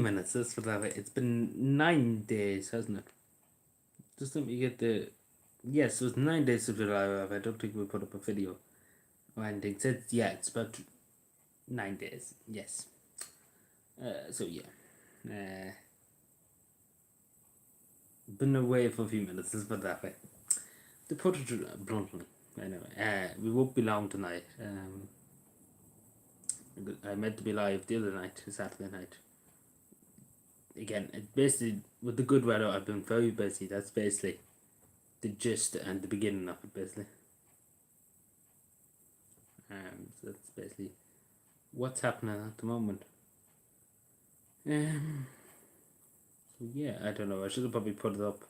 minutes. That's what that way. It's been 9 days, hasn't it? Just let me get the. Yes, it was 9 days since we live. I don't think we put up a video or anything. Yeah, it's about 9 days. Yes. So yeah. Uh, been away for a few minutes. Let's put it that way. To put it bluntly, anyway. We won't be long tonight. I meant to be live the other night, Saturday night. Again, it basically with the good weather, I've been very busy. That's basically the gist and the beginning of it, basically. So that's basically what's happening at the moment. So yeah, I don't know. I should have probably put it up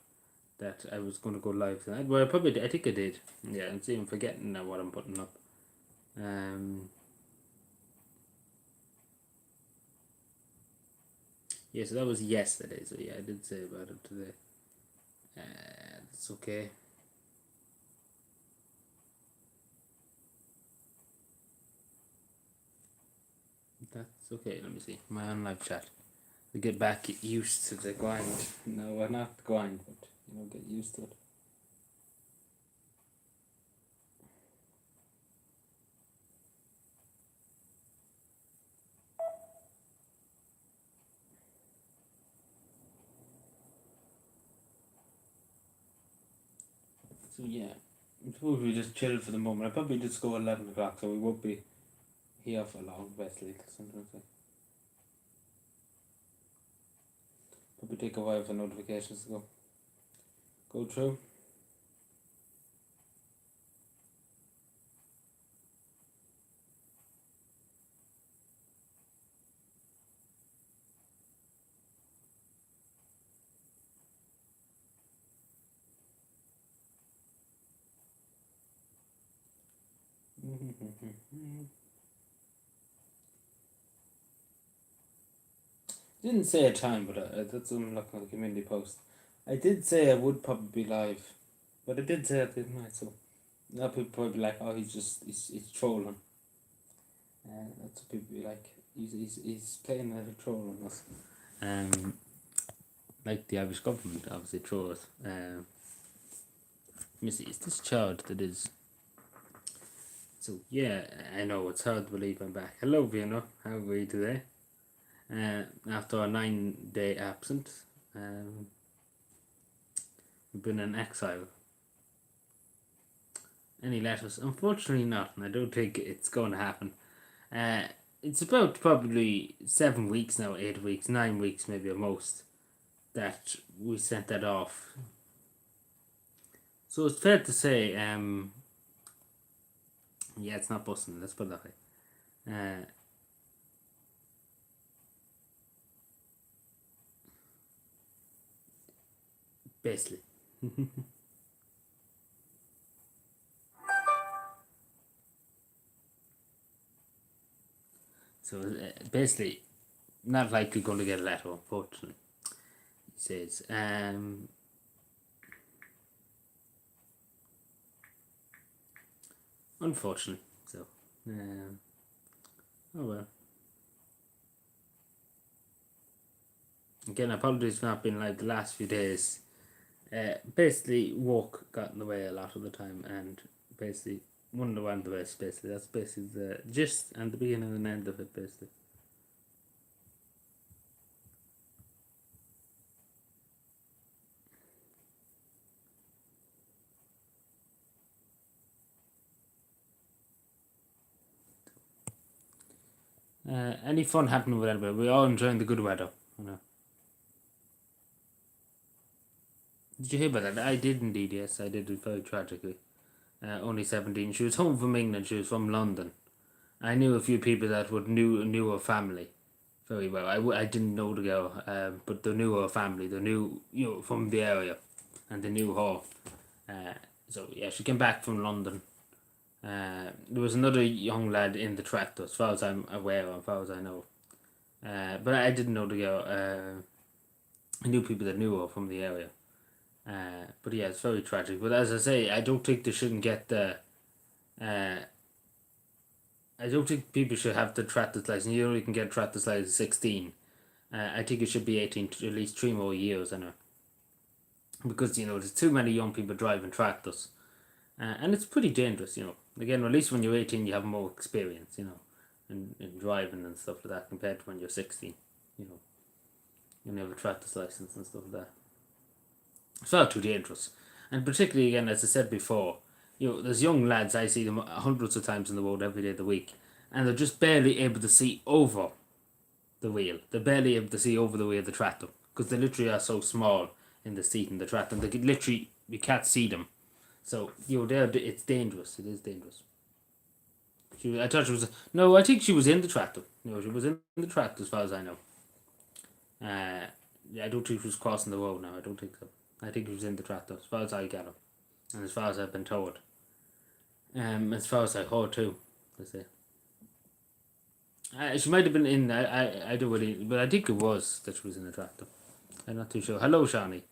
that I was going to go live tonight. Well, I think I did. Yeah, I'm seeing, forgetting now what I'm putting up. Yeah, so that was yesterday. So yeah, I did say about it today. It's okay. That's okay. Let me see my on live chat. We get back used to the grind. No, well, not the grind, but get used to it. So yeah, I suppose we just chill for the moment. I'll probably just go 11 o'clock, so we won't be here for long, basically. Sometimes I probably take a while for notifications to go through. Didn't say a time, but that's I'm looking at the community post. I did say I would probably be live, but I did say it, didn't I? So now people probably be like, oh, he's trolling. That's what people be like. He's playing a troll on us. Like the Irish government obviously trolls. Let me see, it's this child that is. So yeah, I know it's hard to believe I'm back. Hello, Vienna. How are you today? After a 9-day absence, we've been in exile. Any letters? Unfortunately, not. And I don't think it's going to happen. It's about probably 7 weeks now, 8 weeks, 9 weeks, maybe at most, that we sent that off. So it's fair to say, yeah, it's not busting. Let's put it that way. Basically. So basically, not likely going to get a letter, unfortunately. He says, unfortunately. So, oh well. Again, apologies for not being live the last few days. Basically, work got in the way a lot of the time, and basically, one of the best. Basically, that's basically the gist and the beginning and end of it. Basically. Any fun happening with anybody? We're all enjoying the good weather. You know. Did you hear about that? I did indeed. Yes, I did. Very tragically. Only 17. She was home from England. She was from London. I knew a few people that would knew her family very well. I didn't know the girl, but they knew her family. They knew from the area, and they knew her. So yeah, she came back from London. There was another young lad in the tractor, as far as I'm aware, as far as I know. But I didn't know the girl. I knew people that knew her from the area. But yeah, it's very tragic. But as I say, I don't think they shouldn't get the. I don't think people should have the tractor's license. You only can get tractor's license 16. I think it should be 18 to at least 3 more years, anyway. Because, there's too many young people driving tractors. And it's pretty dangerous, Again, at least when you're 18, you have more experience, in driving and stuff like that compared to when you're 16, you know. You have a tractor's license and stuff like that. It's far too dangerous. And particularly, again, as I said before, there's young lads, I see them hundreds of times on the road every day of the week, and they're just barely able to see over the wheel. They're barely able to see over the wheel of the tractor because they literally are so small in the seat in the tractor. They could literally, you can't see them. So, it's dangerous. It is dangerous. I thought she was. No, I think she was in the tractor. No, she was in the tractor as far as I know. I don't think she was crossing the road now. I don't think so. I think she was in the tractor as far as I get her. And as far as I've been told. As far as I heard too, they say. She might have been in. I don't really, but I think it was that she was in the tractor. I'm not too sure. Hello, Shani.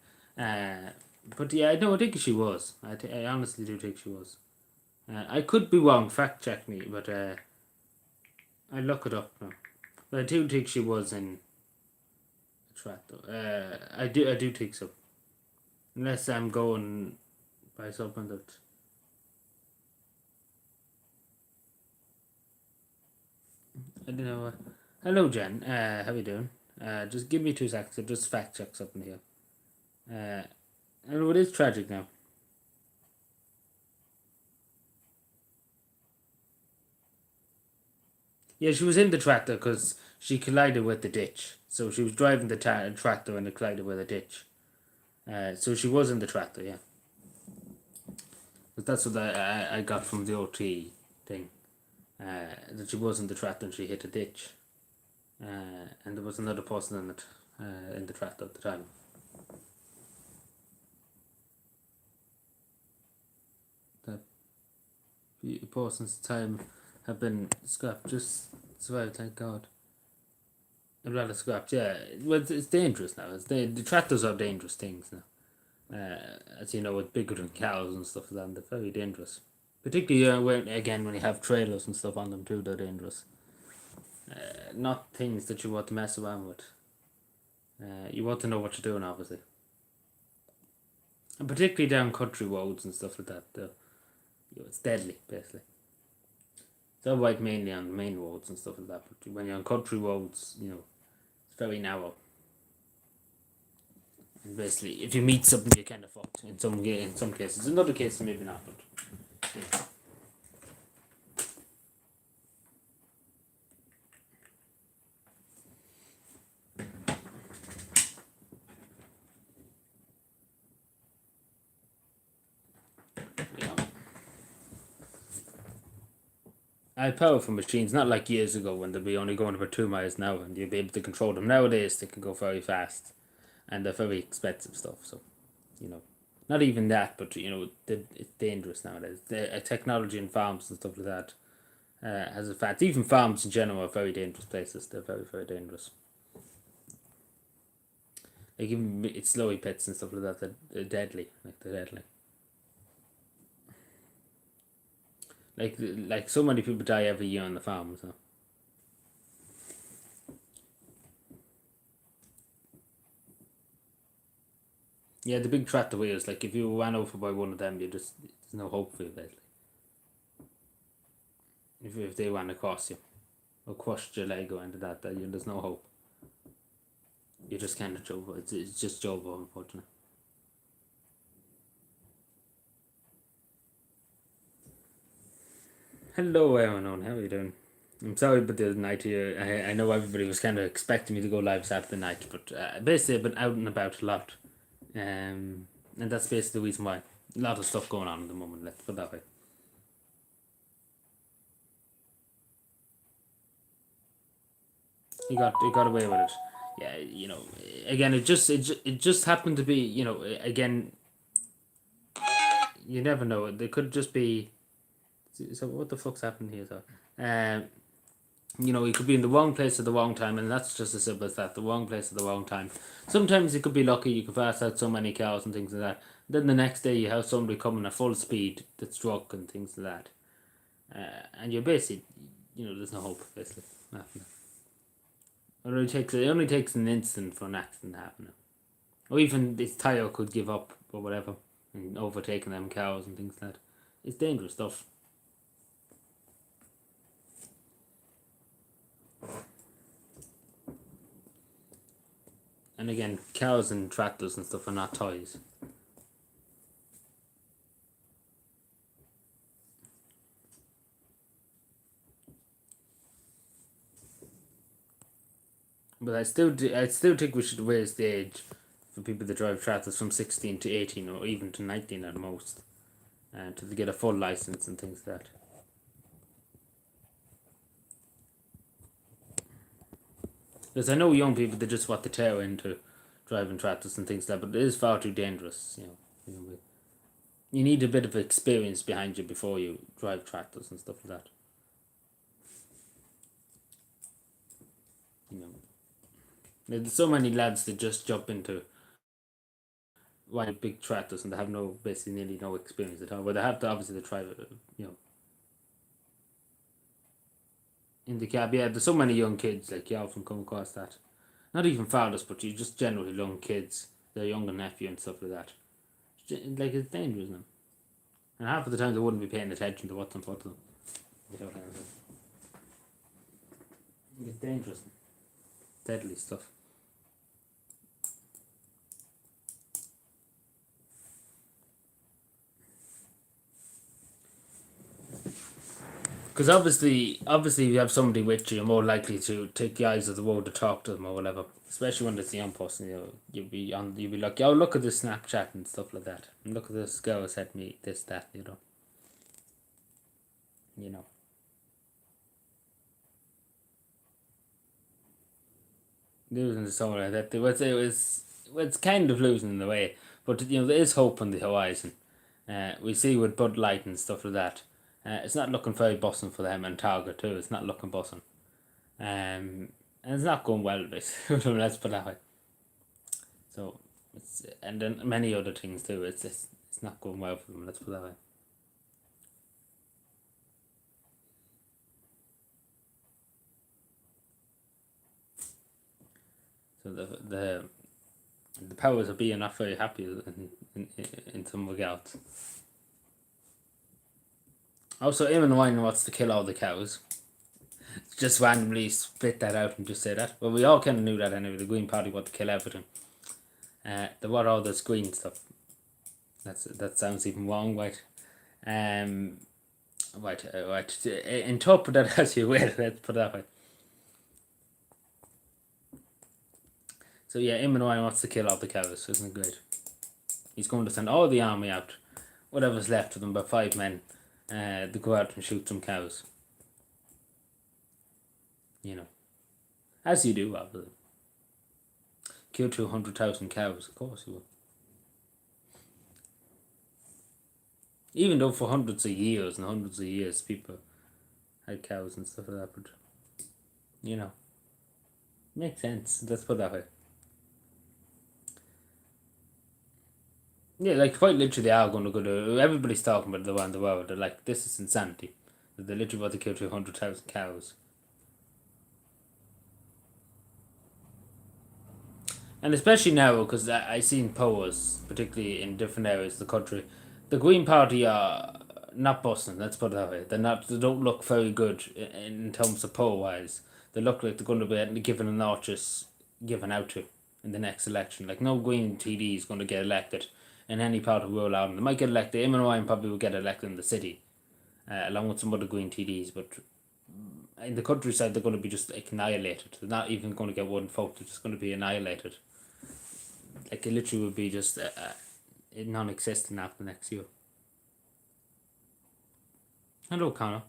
But yeah, I think she was. I honestly do think she was. I could be wrong. Fact check me, but I look it up now. But I do think she was in the tractor. I do think so. Unless I'm going by something that. I don't know. Hello, Jen. How you doing? Just give me 2 seconds. I'll just fact check something here. I know it is tragic now. Yeah, she was in the tractor because she collided with the ditch. So she was driving the tractor and it collided with a ditch. So she was in the tractor, yeah. But that's what I got from the OT thing. That she was in the tractor and she hit a ditch. And there was another person in it, in the tractor at the time. That person's time have been scrapped, just survived, thank God. I'd rather scrapped, yeah. Well, it's dangerous now. The tractors are dangerous things now. As you know, it's bigger than cows and stuff like that, and they're very dangerous. Particularly when you have trailers and stuff on them too, they're dangerous. Not things that you want to mess around with. You want to know what you're doing, obviously. And particularly down country roads and stuff like that. It's deadly, basically. It's alright mainly on main roads and stuff like that, but when you're on country roads, it's very narrow. And basically, if you meet something, you're kind of fucked in some cases. In other cases, maybe not, but yeah. I powerful machines, not like years ago when they'd be only going about 2 miles an hour and you'd be able to control them. Nowadays, they can go very fast and they're very expensive stuff. So, not even that, but it's dangerous nowadays. The technology in farms and stuff like that has a fact. Even farms in general are very dangerous places. They're very, very dangerous. Like even it's slowy pits and stuff like that. They're deadly. They're deadly. Like so many people die every year on the farm. So. Yeah, the big tractor wheels. Like if you ran over by one of them, there's no hope for you basically. If they ran across you, or crushed your leg or into that, there's no hope. You're just kind of job. It's just job, unfortunately. Hello, everyone. How are you doing? I'm sorry about the night here. I know everybody was kind of expecting me to go live Saturday night, but basically I've been out and about a lot. And that's basically the reason why. A lot of stuff going on at the moment, let's put it that way. He got away with it. Yeah, again, it just happened to be, again, you never know. There could just be. So what the fuck's happened here? So, he could be in the wrong place at the wrong time, and that's just as simple as that. The wrong place at the wrong time. Sometimes it could be lucky. You could pass out so many cars and things like that. Then the next day you have somebody coming at full speed that's drunk and things like that. And you're basically, there's no hope basically. It only takes an instant for an accident to happen. Or even this tire could give up or whatever and overtaking them cows and things like that. It's dangerous stuff. And again, cows and tractors and stuff are not toys. But I still think we should raise the age for people that drive tractors from 16 to 18 or even to 19 at most, to get a full license and things like that. Because I know young people that just want to tear into driving tractors and things like that, but it is far too dangerous. You need a bit of experience behind you before you drive tractors and stuff like that. You know, there's so many lads that just jump into big tractors and they have basically nearly no experience at all. But they have to obviously try it, in the cab. Yeah, there's so many young kids like you often come across that. Not even fathers, but you just generally young kids, their younger nephew and stuff like that. Like it's dangerous now. And half of the time they wouldn't be paying attention to what's in front of them. It's dangerous. Deadly stuff. Because obviously, if you have somebody with you, you're more likely to take the eyes of the road to talk to them or whatever. Especially when it's a young person, you'll be like, oh, look at this Snapchat and stuff like that, and look at this girl sent me this that, you know. Losing the soul like that. It's kind of losing in a way, but there is hope on the horizon. We see with Bud Light and stuff like that. It's not looking very bossing for them, and Target too. It's not looking bossing. And it's not going well, basically. Let's put it that way. So and then many other things too. It's not going well for them. Let's put it that way. So the powers of be are not very happy in some regards. Also, Eamon Ryan wants to kill all the cows. Just randomly split that out and just say that. Well, we all kind of knew that anyway. The Green Party want to kill everything. They want all this green stuff. That sounds even wrong, right? Right. Interpret that as you will. Let's put it that way. So yeah, Eamon Ryan wants to kill all the cows. Isn't it great? He's going to send all the army out, whatever's left of them, about 5 men, to go out and shoot some cows. As you do, obviously. Kill 200,000 cows, of course you will. Even though for hundreds of years people had cows and stuff like that, but makes sense. Let's put it that way. Yeah, like quite literally, they are going to go to. Everybody's talking about it around the world. They're like, this is insanity. They're literally about to kill 200,000 cows. And especially now, because I've seen polls, particularly in different areas of the country, the Green Party are not busting. Let's put it that way. They're not. They don't look very good in terms of poll wise. They look like they're going to be given a notches given out to in the next election. Like no Green TD is going to get elected in any part of rural Ireland. They might get elected. Eamon Ryan probably will get elected in the city, along with some other Green TDs. But in the countryside, they're going to be just annihilated. They're not even going to get one vote. They're just going to be annihilated. Like it literally would be just non-existent after next year. Hello, Connor.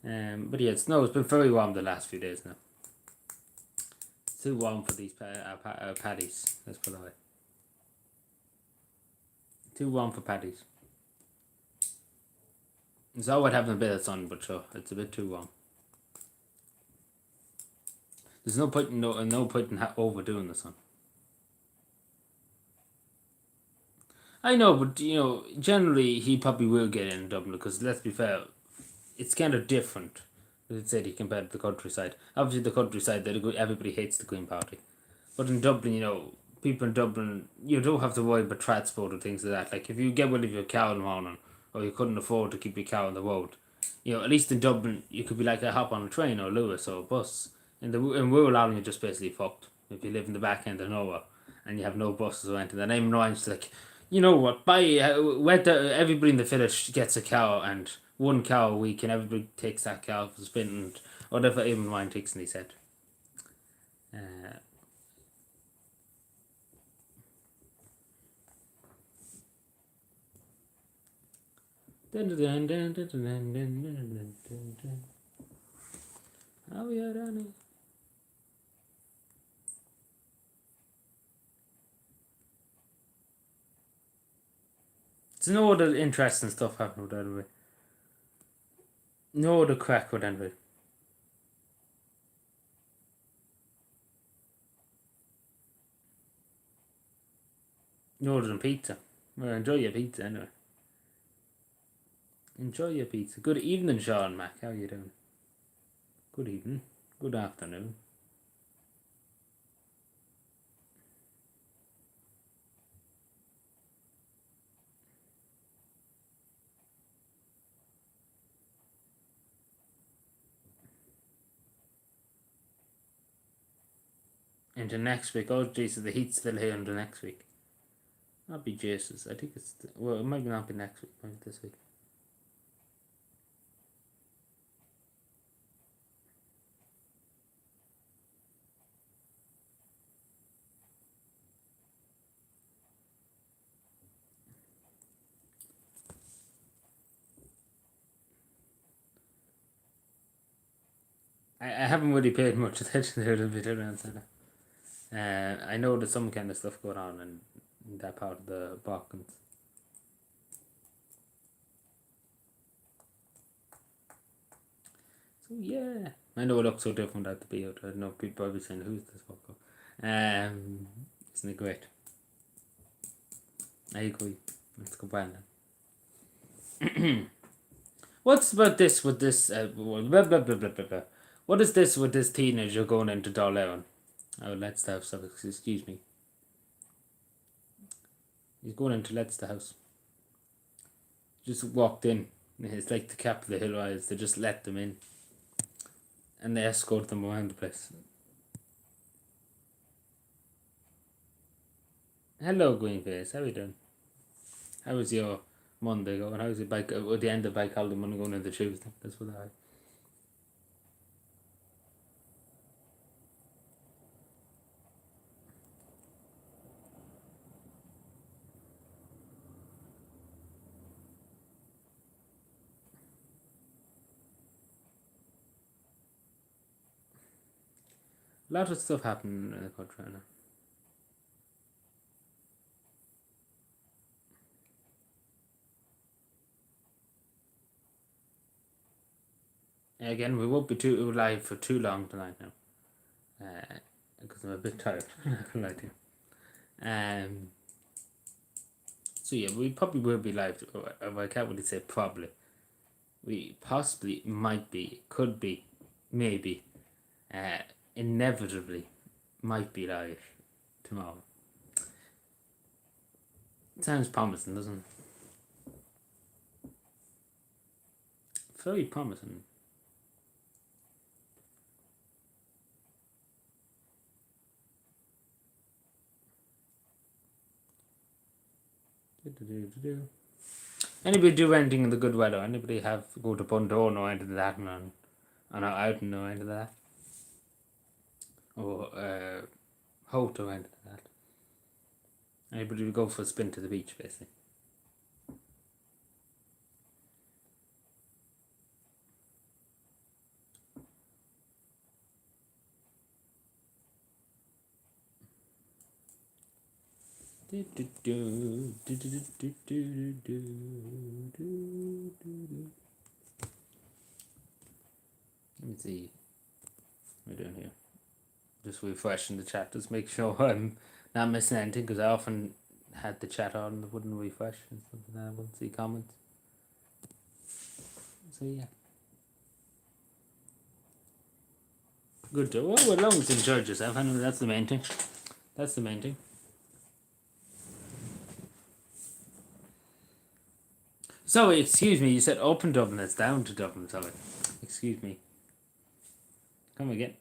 But yeah, it's been very warm the last few days now. It's too warm for these paddies. Let's put it that way. Too warm for paddies. It's alright having a bit of sun, but sure, it's a bit too warm. There's no point in overdoing the sun. I know, but generally he probably will get in Dublin because let's be fair, it's kind of different the city compared to the countryside. Obviously, the countryside, everybody hates the Green Party. But in Dublin, people in Dublin, you don't have to worry about transport or things like that. Like, if you get rid of your cow in the morning, or you couldn't afford to keep your cow on the road, at least in Dublin, you could be like, I hop on a train or Lewis or a bus. In rural Ireland, you're just basically fucked. If you live in the back end of nowhere and you have no buses or anything, then I'm annoying. Like, you know what? Everybody in the village gets a cow, and one cow a week, and everybody takes that cow for spin, and whatever even Ryan Dixon said. Uh, Oh yeah, Danny. There's no other interesting stuff happening with Edinburgh. No other crack with Edinburgh. No other than pizza. Well, enjoy your pizza anyway. Enjoy your pizza. Good evening, Sean Mac. How are you doing? Good evening. Good afternoon. Into next week. Oh, Jesus, the heat's still here into next week. That'd be Jesus. I think well, it might not be next week, maybe this week. I haven't really paid much attention to it a bit around that. I know there's some kind of stuff going on in that part of the Balkans. So yeah, I know it looks so different at the be out. I know people probably saying, "Who's this fucker?" Isn't it great? I agree. Let's go Brandon. What's about this with this? Blah, blah, blah, blah, blah, blah. What is this with this teenager going into Darleon? Oh, let's the house. Excuse me. He's going into Let's the house. Just walked in. It's like the cap of the hill rise. They just let them in, and they escort them around the place. Hello, Greenface. How are you doing? How was your Monday going? How was your bike? At the end of bike holiday Monday going into Tuesday? That's what I. A lot of stuff happened in the country right now. Again, we won't be too live for too long tonight now, because I'm a bit tired. I'm not gonna lie to you. So yeah, we probably will be live. I can't really say probably. We possibly might be, could be, maybe, inevitably, might be live tomorrow. Sounds promising, doesn't it? Very promising. Anybody do anything in the good weather? Anybody have go to Bundorn or anything like that and out and or anything like that? Or Holt or anything like that? Anybody go for a spin to the beach, basically? Let me see what we're doing here. Just refreshing the chat, just make sure I'm not missing anything, because I often had the chat on and wouldn't refresh and stuff like that. I wouldn't see comments. So yeah. Good job. Well, as long as you enjoyed yourself, anyway, that's the main thing. That's the main thing. So, excuse me, you said open Dublin, it's down to Dublin, sorry. Excuse me. Come again.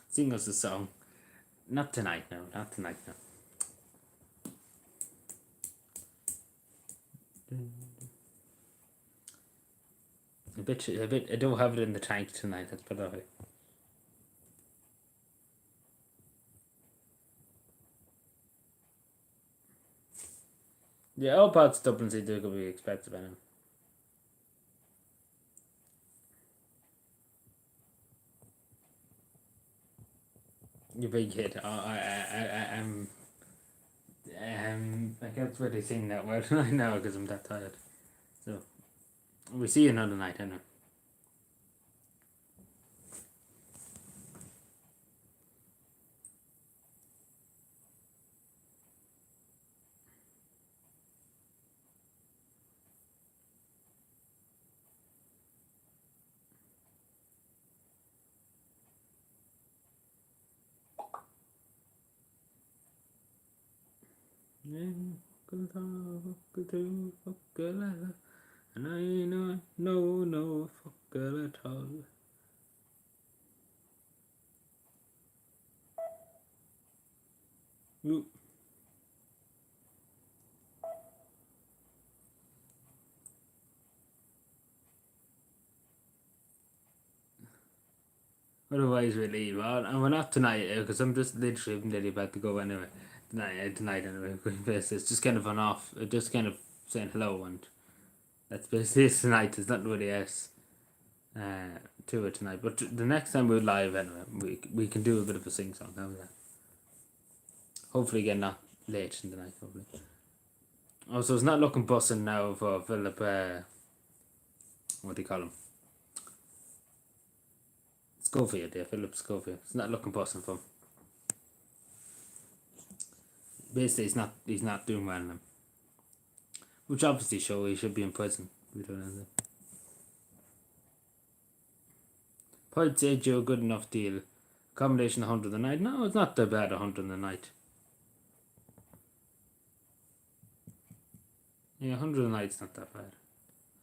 Sing us a song. Not tonight, no, not tonight, no. A bit, I don't have it in the tank tonight, let's put it that way. Yeah, all parts of Dublin City are going to be expensive, anyway. You big hit. I can't really sing that well right now because I'm that tired. So, we see you another night, anyway. And I know no fucker at all. You. Otherwise we leave. And we're not tonight because I'm just literally about to go anyway. Tonight anyway. It's just kind of an off. Just kind of saying hello and that's basically it tonight. There's not really else to it tonight. But the next time we're live anyway, we can do a bit of a sing song. Hopefully again not late in the night. Hopefully. Also, it's not looking bussing now for Philip. What do you call him? Schofield, yeah, Philip Schofield. It's not looking bussing for him. Basically, he's not doing well now. Which obviously shows he should be in prison. We don't know that. I'd say Joe, good enough deal. Accommodation 100 a night. No, it's not that bad 100 a night. Yeah, 100 a night's not that bad.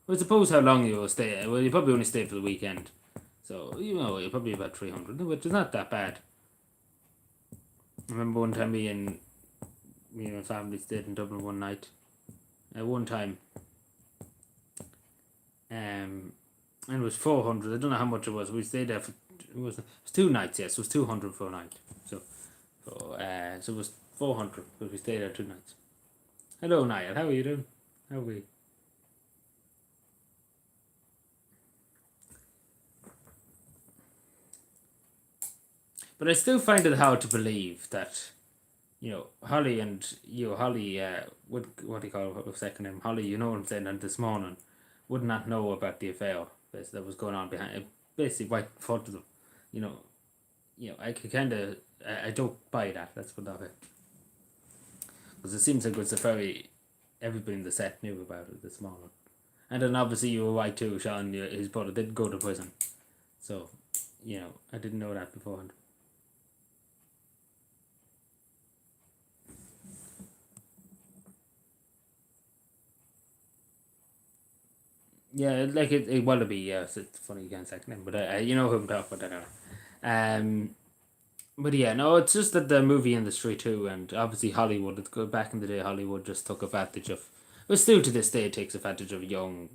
Well, I suppose how long you will stay. Well, you probably only stay for the weekend. So, you're probably about 300, which is not that bad. I remember one time me and my family stayed in Dublin one night. One time. And it was 400. I don't know how much it was. We stayed there for it was 2 nights. Yes, it was 200 for a night. So it was 400 because we stayed there 2 nights. Hello, Niall. How are you doing? How are we? But I still find it hard to believe that Holly and Holly, what do you call her second name? Holly, you know what I'm saying, and this morning would not know about the affair that was going on behind it. Basically right in front of them. I could kind of, I don't buy that, let's put that way. Because it seems like it's everybody in the set knew about it this morning. And then obviously you were right too, Sean, his brother did go to prison. So, I didn't know that beforehand. Yeah, like it Wallaby, yes, it's funny you can't second him, but you know who I'm talking about anyway. But yeah, no, it's just that the movie industry too, and obviously Hollywood. It's good back in the day. Hollywood just took advantage of, but still to this day, it takes advantage of young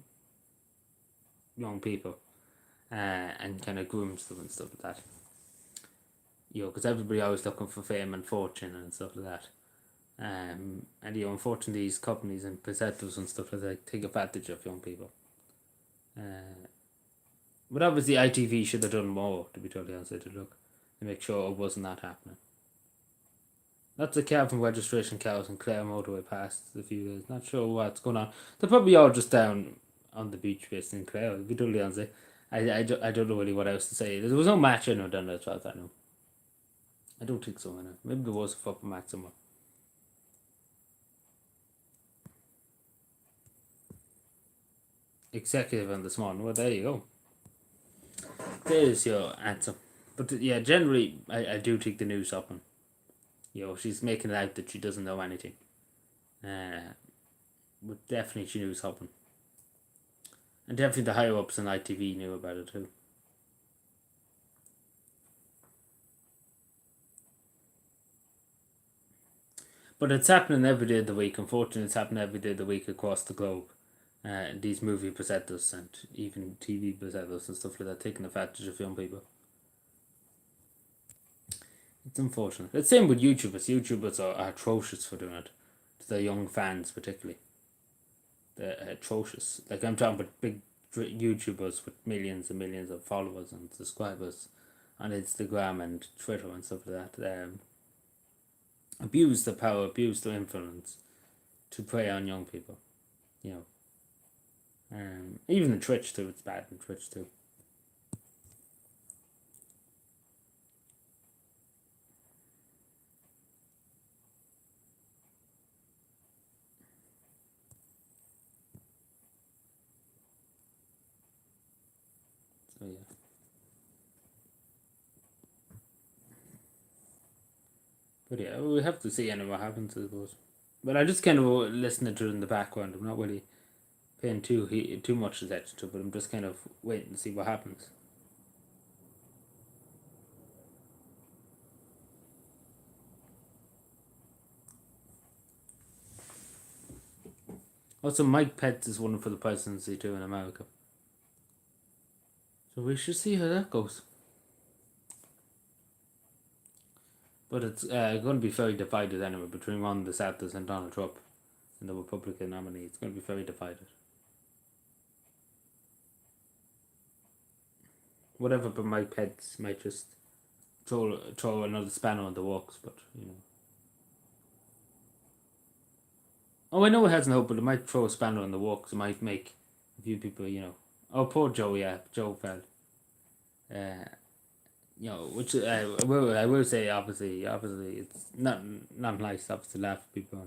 people, and kind of grooms them and stuff like that. Because everybody always looking for fame and fortune and stuff like that. And unfortunately, these companies and presenters and stuff like that take advantage of young people. But obviously, ITV should have done more, to be totally honest with you, look, to make sure it wasn't that happening. That's the Cavan registration cows and Clare motorway past a few days. Not sure what's going on. They're probably all just down on the beach based in Clare, to be totally honest. I don't know really what else to say. There was no match in or done as far as I know. I don't think so, I know. Maybe there was a football match somewhere. Executive on this morning. Well, there you go. There's your answer. But yeah, generally, I do think the news happen. She's making it out that she doesn't know anything. Uh, but definitely she knew it was happening. And definitely the higher ups in ITV knew about it too. But it's happening every day of the week. Unfortunately, it's happening every day of the week across the globe. These movie presenters and even TV presenters and stuff like that taking advantage of young people. It's unfortunate. It's the same with YouTubers. YouTubers are atrocious for doing it. To their young fans, particularly. They're atrocious. Like, I'm talking about big YouTubers with millions and millions of followers and subscribers on Instagram and Twitter and stuff like that. Abuse the power, abuse the influence to prey on young people. You know. Even in Twitch too, it's bad in Twitch too. So yeah. But yeah, we have to see anyway what happens, I suppose. But I just kind of listening to it in the background. I'm not really paying too much attention to it, but I'm just kind of waiting to see what happens. Also, Mike Pence is running for the presidency too in America. So we should see how that goes. But it's going to be very divided anyway between Ron DeSantis and Donald Trump and the Republican nominee. It's going to be very divided. Whatever, but Mike Pence might just throw another spanner in the works, but you know. Oh, I know it hasn't helped, but it might throw a spanner in the works. It might make a few people, you know. Oh, poor Joe, yeah, Joe fell. Uh, which I will say, obviously, it's not nice, obviously, to laugh at people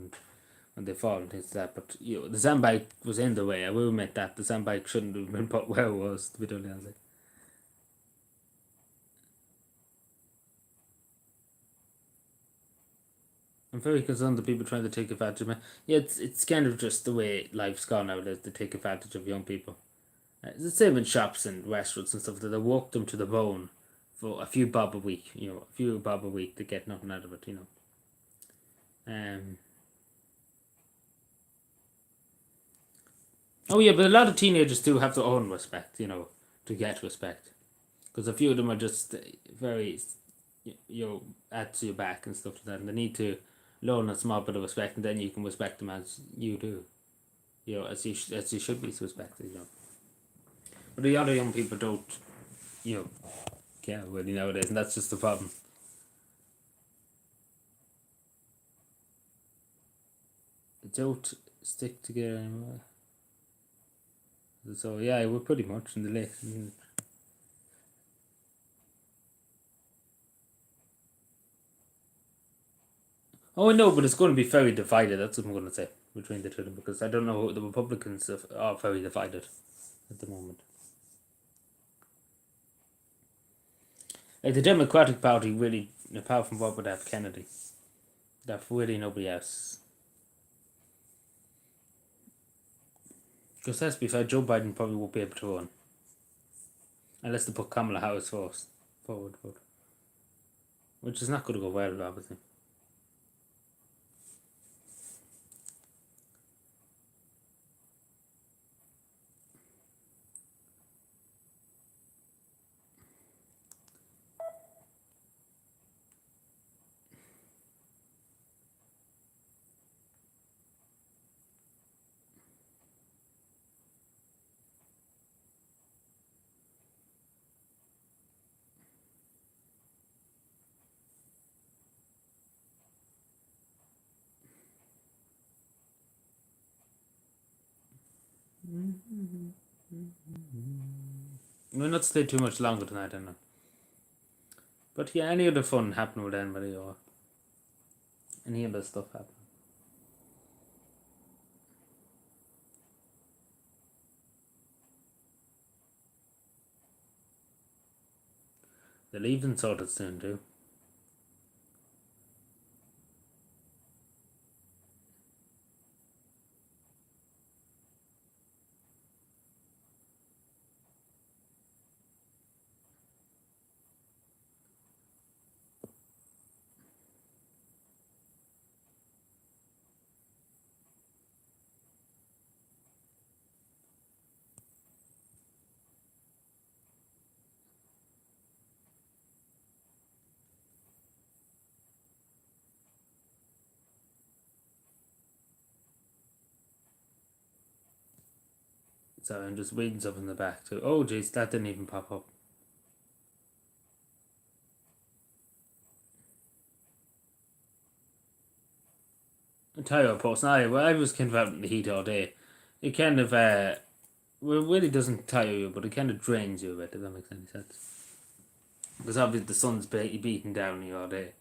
when they fall and things like that. But the sandbag was in the way. I will admit that the sandbag shouldn't have been put where it was. To be totally honest. I'm very concerned that people trying to take advantage of me. Yeah, it's kind of just the way life's gone nowadays to take advantage of young people. It's the same in shops and restaurants and stuff that they work them to the bone for a few bob a week. A few bob a week to get nothing out of it. Um. Oh yeah, but a lot of teenagers do have their own respect. To get respect, because a few of them are just very, at your back and stuff like that, and they need to learn a small bit of respect, and then you can respect them as you do. As you should be respected. But the other young people don't, you know, care really nowadays, and that's just the problem. They don't stick together anymore. So yeah, we're pretty much in the late. Oh, I know, but it's going to be very divided. That's what I'm going to say between the two of them, because I don't know, the Republicans are very divided at the moment. Like the Democratic Party, really, apart from Robert F. Kennedy, there's really nobody else. Because let's be fair, Joe Biden probably won't be able to run unless they put Kamala Harris forward, which is not going to go well, obviously. We'll not stay too much longer tonight, I know. But yeah, any other fun happen with anybody or any other stuff happen? They'll even sort it soon too. So I'm just reading stuff in the back too. Oh jeez, that didn't even pop up. Tire post. Now, well, I was kind of out in the heat all day. It kind of well, it really doesn't tire you, but it kind of drains you a bit. If that makes any sense. Because obviously the sun's beating down you all day.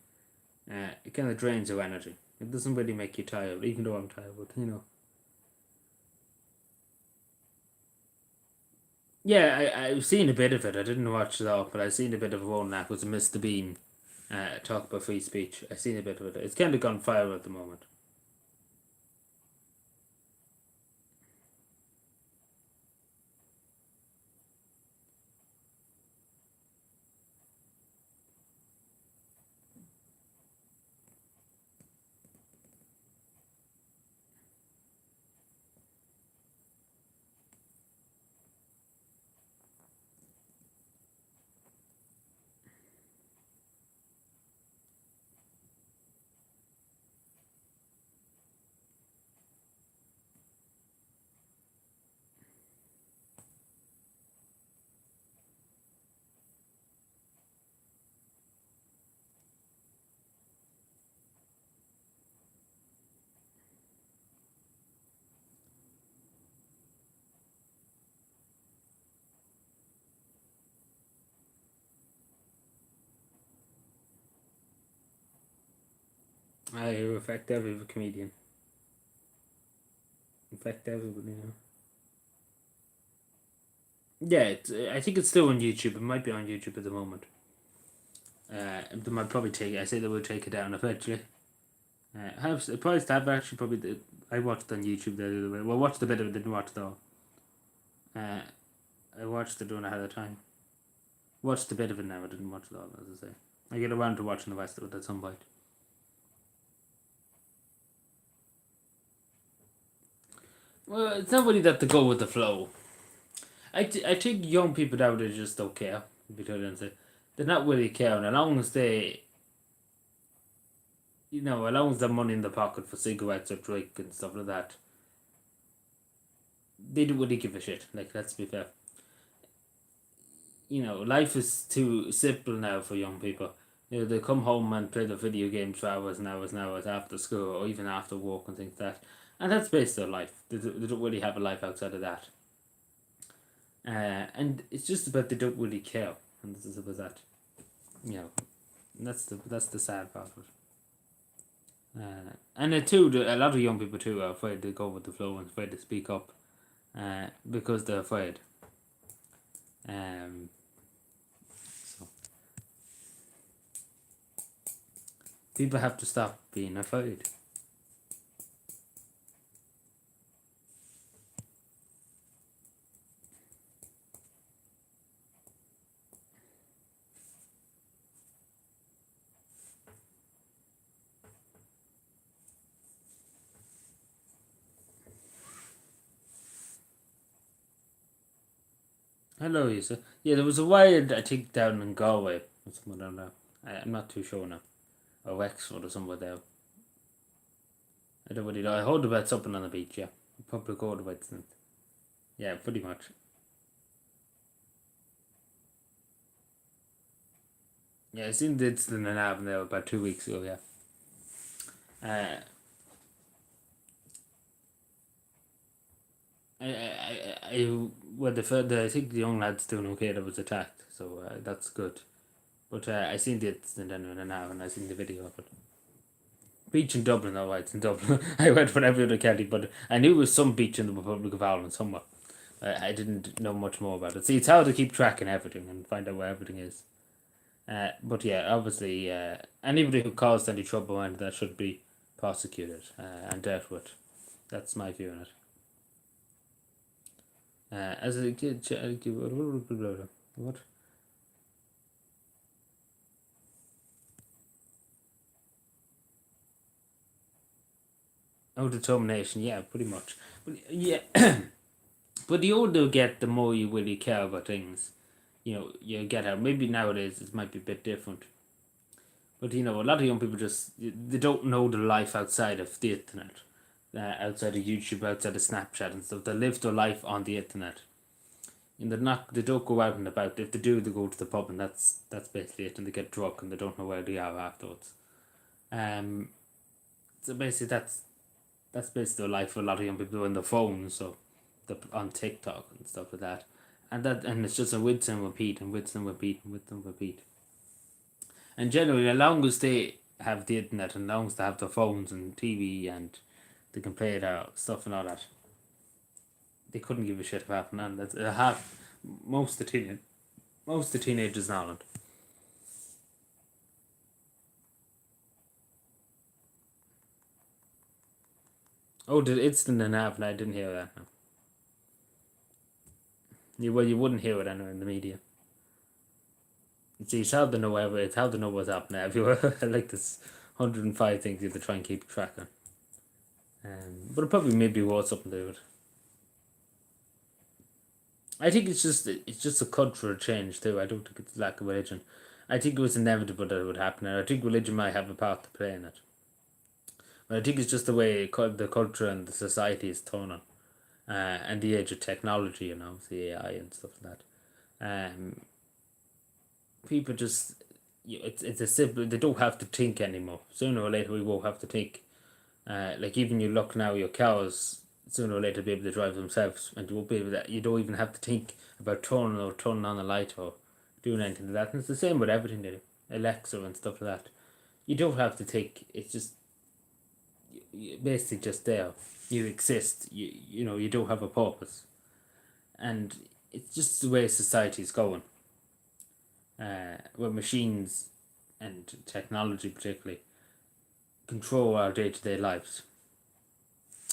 It kind of drains your energy. It doesn't really make you tired, even though I'm tired. But yeah, I've seen a bit of it. I didn't watch it all, but I've seen a bit of one that was a Mr. Bean talk about free speech. I've seen a bit of it. It's kind of gone viral at the moment. I affect every comedian. Affect everybody. Yeah, I think it's still on YouTube. It might be on YouTube at the moment. They might probably take it. I say they will take it down eventually. I have surprised that actually probably did. I watched on YouTube the other way. Well, watched a bit of it, didn't watch it all. Uh, I watched it when I had the time. Watched a bit of it now, I didn't watch it all, as I say. I get around to watching the rest of it at some point. Well, it's not really that to go with the flow. I think young people nowadays just don't care. Because they're not really caring. As long as they, as long as they're money in the pocket for cigarettes or drink and stuff like that, they don't really give a shit. Like, let's be fair. Life is too simple now for young people. They come home and play the video games for hours and hours and hours after school or even after work and things like that. And that's basically their life. They don't really have a life outside of that. And it's just about they don't really care. And this is about that. That's the sad part of it. And too, a lot of young people too are afraid to go with the flow and afraid to speak up because they're afraid. So people have to stop being afraid. Hello, Isa. Yeah, there was a wild, I think, down in Galway or somewhere down there. I'm not too sure now. Or Wexford or somewhere there. I don't really know. I heard about something on the beach, yeah. Public order incident. Yeah, pretty much. Yeah, I seen the incident in Avon there about 2 weeks ago, yeah. Uh, well, I think the young lad's doing okay that was attacked, so that's good. But I seen the incident anyway now, and I seen the video of it. Beach in Dublin, though, right? It's in Dublin. I went for every other county, but I knew it was some beach in the Republic of Ireland somewhere. I didn't know much more about it. See, it's hard to keep track of everything and find out where everything is. But yeah, obviously, anybody who caused any trouble and that should be prosecuted and dealt with. That's my view on it. As a kid, what? Oh, determination. Yeah, pretty much. But yeah, but the older you get, the more you really care about things. You get out. Maybe nowadays it might be a bit different. But a lot of young people just they don't know the life outside of the internet, outside of YouTube, outside of Snapchat and stuff. They live their life on the internet, and they don't go out and about. If they do, they go to the pub, and that's basically it. And they get drunk, and they don't know where they are afterwards. Um, so basically that's basically the life of a lot of young people on their phones, so they're on TikTok and stuff like that. And it's just a rinse and repeat and rinse and repeat and rinse and repeat. And generally, as long as they have the internet and as long as they have their phones and TV and they can play their stuff and all that, they couldn't give a shit about it. And that's half most of the teenagers in Ireland. Oh, did instant and half? I didn't hear that. No. You wouldn't hear it anywhere in the media. It's how to know it's how to know what's happening everywhere. Like this 105 things you have to try and keep track of. But it probably maybe was something to do with it. I think it's just a cultural change too. I don't think it's lack of religion. I think it was inevitable that it would happen, and I think religion might have a part to play in it. But I think it's just the way the culture and the society is turning, and the age of technology, the AI and stuff like that. People just it's a simple. They don't have to think anymore. Sooner or later, we won't have to think. Like even you look now, your cars sooner or later be able to drive themselves, and you won't be able to. You don't even have to think about turning on a light or doing anything like that. And it's the same with everything they do, Alexa and stuff like that. You don't have to think. It's just you basically just there. You exist. You don't have a purpose, and it's just the way society's going. Where machines and technology particularly control our day-to-day lives,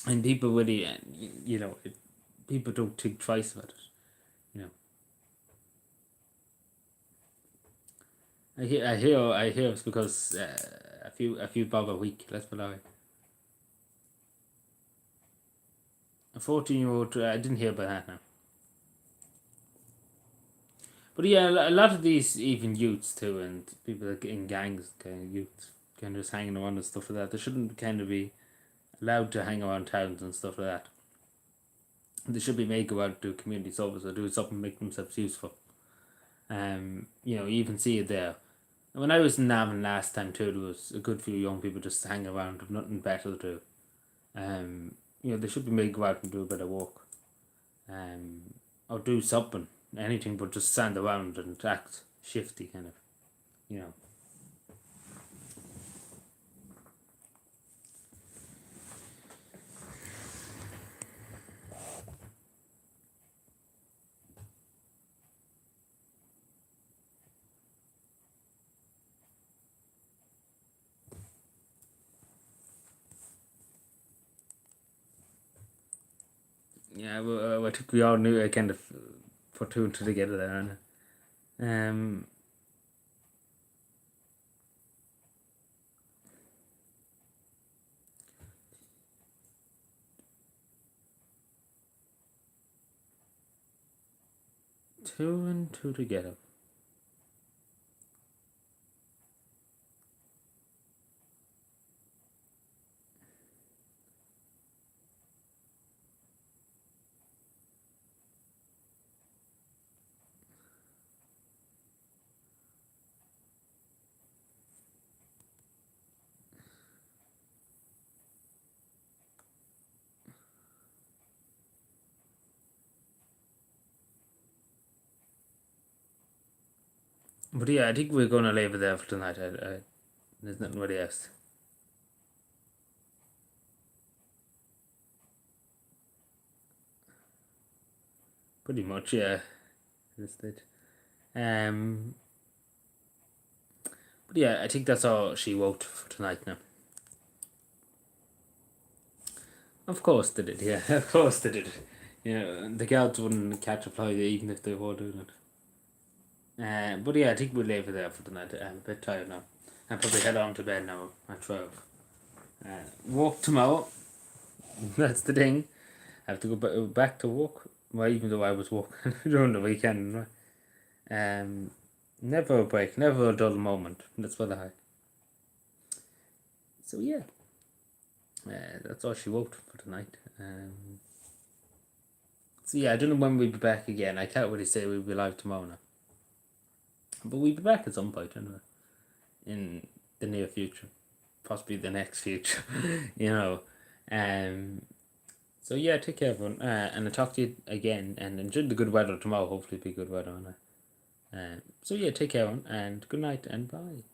and people really people don't think twice about it. you know I hear it's because a few bob a week, let's put it that way. A 14-year-old, I didn't hear about that now. But yeah, a lot of these, even youths too, and people that get in gangs, kind of youths kind of just hanging around and stuff like that, they shouldn't kind of be allowed to hang around towns and stuff like that. They should be made go out do community service or do something make themselves useful. You even see it there. When I was in Navan last time too, there was a good few young people just hanging around with nothing better to do. They should be made go out and do a bit of work. Or do something, anything but just stand around and act shifty kind of, you know. Yeah, well, I think we all knew I kind of put two and two together there. And, 2 and 2 together. But yeah, I think we're gonna leave it there for tonight. There's nothing really else. Pretty much, yeah. That's it. Um, But yeah, I think that's all she wrote for tonight now. Of course they did, yeah, of course they did. Yeah, the girls wouldn't catch a fly even if they were doing it. But yeah, I think we'll leave it there for tonight. I'm a bit tired now. I'll probably head on to bed now at 12. Work tomorrow. That's the thing. I have to go back to work. Well, even though I was working during the weekend. Right? Never a break, never a dull moment. That's what I had. So yeah, that's all she wrote for tonight. So yeah, I don't know when we'll be back again. I can't really say we'll be live tomorrow now. But we'll be back at some point anyway. In the near future. Possibly the next future. you know. So yeah, take care everyone. And I'll talk to you again and enjoy the good weather tomorrow. Hopefully it'll be good weather. So yeah, take care everyone and good night and bye.